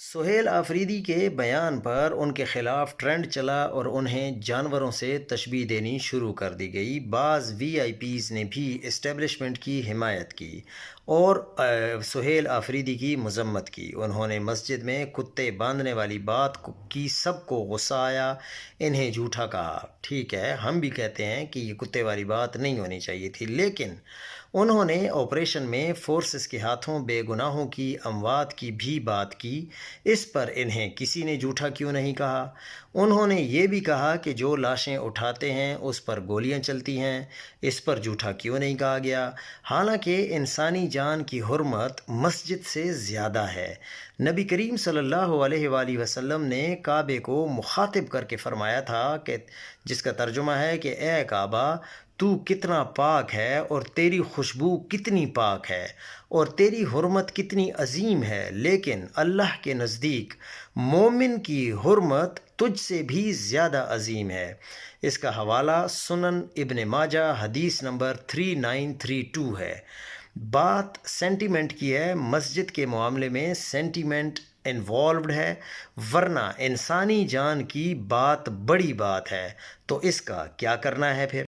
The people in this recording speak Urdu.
سہیل آفریدی کے بیان پر ان کے خلاف ٹرینڈ چلا اور انہیں جانوروں سے تشبیہ دینی شروع کر دی گئی۔ بعض وی آئی پیز نے بھی اسٹیبلشمنٹ کی حمایت کی اور سہیل آفریدی کی مذمت کی۔ انہوں نے مسجد میں کتے باندھنے والی بات کی سب کو غصہ آیا، انہیں جھوٹا کہا۔ ٹھیک ہے، ہم بھی کہتے ہیں کہ یہ کتے والی بات نہیں ہونی چاہیے تھی، لیکن انہوں نے آپریشن میں فورسز کے ہاتھوں بے گناہوں کی اموات کی بھی بات کی، اس پر انہیں کسی نے جھوٹا کیوں نہیں کہا؟ انہوں نے یہ بھی کہا کہ جو لاشیں اٹھاتے ہیں اس پر گولیاں چلتی ہیں، اس پر جھوٹا کیوں نہیں کہا گیا؟ حالانکہ انسانی جان کی حرمت مسجد سے زیادہ ہے۔ نبی کریم صلی اللہ علیہ وآلہ وسلم نے کعبے کو مخاطب کر کے فرمایا تھا کہ جس کا ترجمہ ہے کہ اے کعبہ، تو کتنا پاک ہے اور تیری خوشبو کتنی پاک ہے اور تیری حرمت کتنی عظیم ہے، لیکن اللہ کے نزدیک مومن کی حرمت تجھ سے بھی زیادہ عظیم ہے۔ اس کا حوالہ سنن ابن ماجہ حدیث نمبر 3932 ہے۔ بات سینٹیمنٹ کی ہے، مسجد کے معاملے میں سینٹیمنٹ انوالوڈ ہے، ورنہ انسانی جان کی بات بڑی بات ہے، تو اس کا کیا کرنا ہے پھر؟